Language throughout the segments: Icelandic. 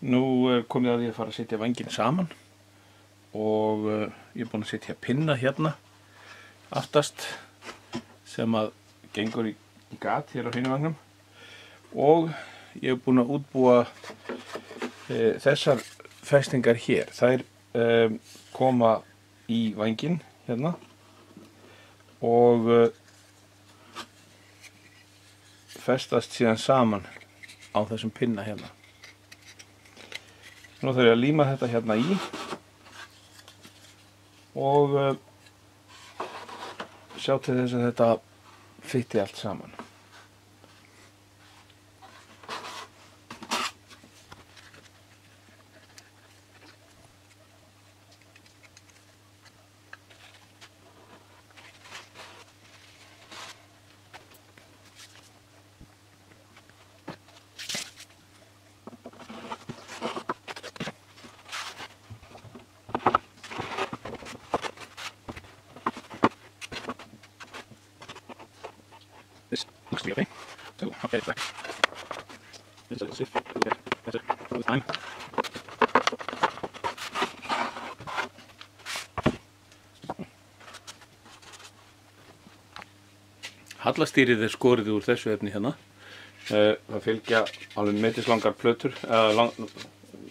Nú er komið að því að fara að setja vænginn saman og ég er búinn að setja pinna hérna aftast sem að gengur í gat hér á hinu vagnum og ég er búinn að útbúa þessar festingar hér. Þær koma í vænginn hérna og festast síðan saman á þessum pinna hérna. Nú þarf ég að líma þetta hérna í og sjá til þess að þetta fitti allt saman. This looks to be okay. So I'll get it back. Just a little sift, it'll get better all the time. Hallastýrið er skorið úr þessu efni hérna. Það fylgja alveg metislangar plötur,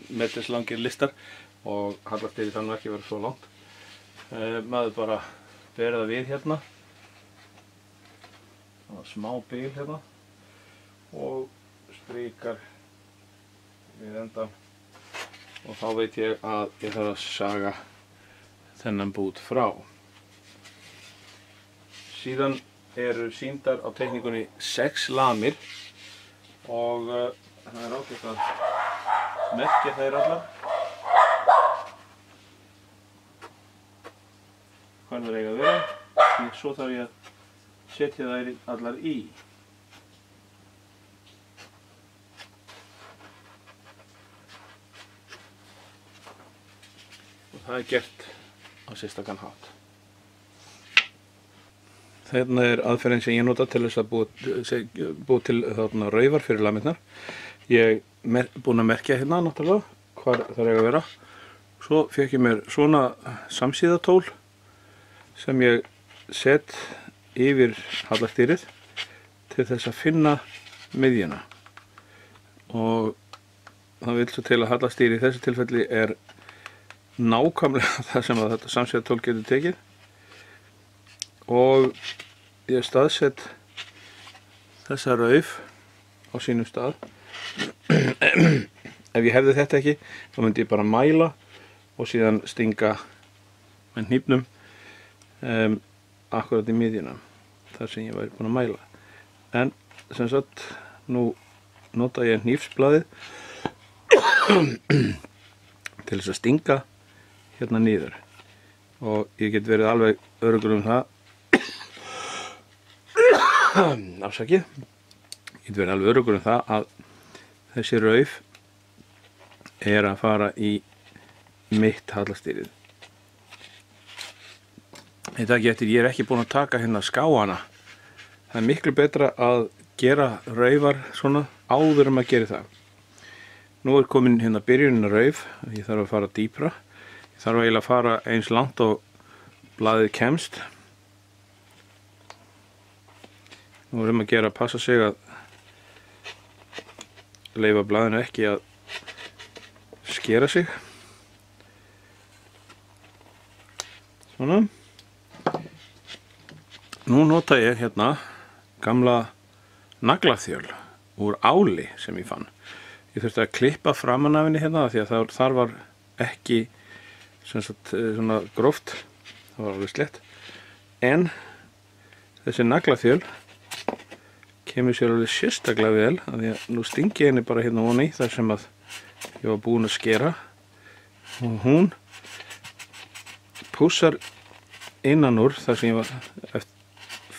metislangir listar og hallastýrið þannig ekki verið svo langt. Maður bara berið það við hérna. Smá bil hérna og strýkar við enda og þá veit ég að ég þarf að saga þennan bút frá. Síðan eru sýndar á teikningunni 6 lamir og það er ágætt að merkja þær allar hvernig það eiga að vera, því svo þarf ég að setja þær allar í. Og það er gert á sérstakann hátt. Þarna er aðferðin sem ég nota til þess að búa til þarna raufar fyrir lamirnar. Ég er búinn að merkja hérna náttúrulega hvar það eiga að vera. Svo fékk ég mér svona samsíðatól sem ég set yfir hallastýrið til þess að finna miðjuna og það vil svo til að hallastýrið í þessu tilfelli er nákvæmlega það sem að þetta samsíðatól getur tekið og ég staðsett þessa rauf á sínum stað. Ef ég hefði þetta ekki þá myndi ég bara mæla og síðan stinga með hnífnum akkurat í miðjuna þar sem ég væri búinn að mæla. En sem sagt nú nota ég hnífsblaðið til þess að stinga hérna niður og ég get verið alveg öruggur það afsakið, ég get verið alveg öruggur það að þessi rauf er að fara í mitt hallastýrið. Þetta getur, ég er ekki búinn að taka hérna skáana. Það er miklu betra að gera raufar svona áður en maður gerir það. Nú er komin hérna byrjunin rauf, ég þarf að fara dýpra. Ég þarf eiginlega að fara eins langt og blaðið kemst. Nú er að gera að passa sig að leyfa blaðinu ekki að skera sig. Svona. Nú nota ég hérna gamla naglaþjöl úr áli sem ég fann. Ég þurfti að klippa framan af henni hérna því að þar var ekki svona gróft, það var alveg slett. En þessi naglaþjöl kemur sér alveg sérstaklega vel af því að nú stingi ég henni bara hérna ofan í þar sem að ég var búinn að skera og hún pússar innan úr þar sem ég var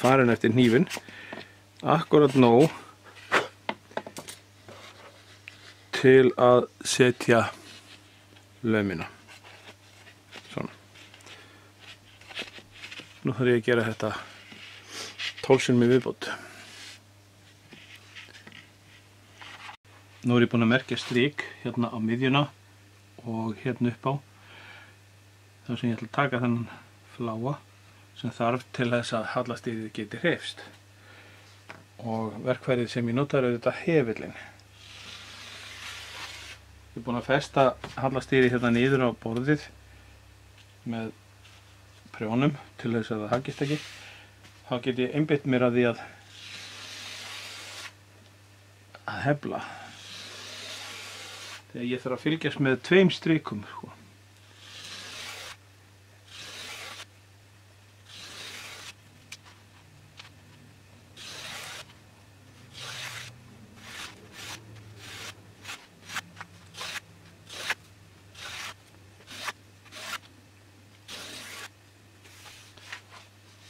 farin eftir hnífinn akkurat nóg til að setja laumina. Svona. Nú þarf ég að gera þetta 12 sinnum í viðbót. nú er ég búinn að merkja strik hérna á miðjuna og hérna upp á þar sem ég ætla að taka þennan fláa sem þarf til þess að hallastýrið geti hreyfst. Og verkfærið sem ég nota er auðvitað hefillinn. Ég er búinn að festa hallastýrið hérna niður á borðið með prjónum til þess að það haggist ekki. Þá get ég einbeitt mér að því að hefla. Þegar ég þarf að fylgjast með 2 strikum, sko.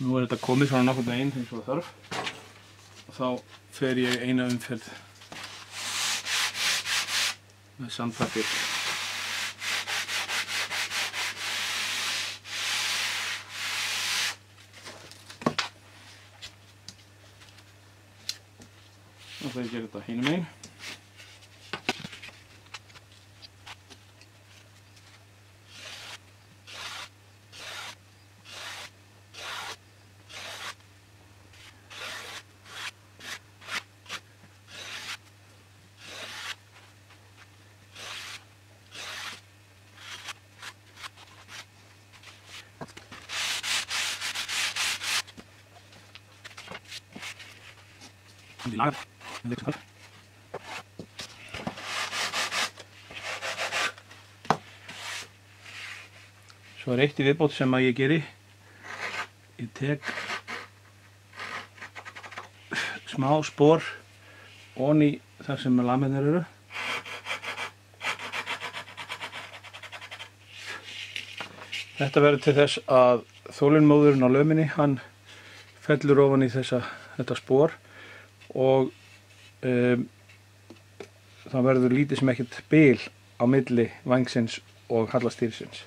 Nú er þetta komið svona nokkurn veginn eins og það þarf og þá fer ég eina umferð með sandpapír. Og það gerir þetta hinum megin. Die lager. Svo er eitt í viðbót sem að ég geri. Ég tek smá spor ofan í þar sem lamirnar eru. Þetta verður til þess að þolinmóðurinn á löminni, hann fellur ofan í þetta spor og það verður lítið sem ekkert bil á milli vængsins og hallastýrisins.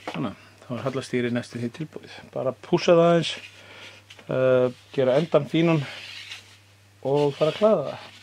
Svona, þá er hallastýrið næstum því tilbúið. Bara pússa það aðeins, gera endan fínan og fara að klæða það.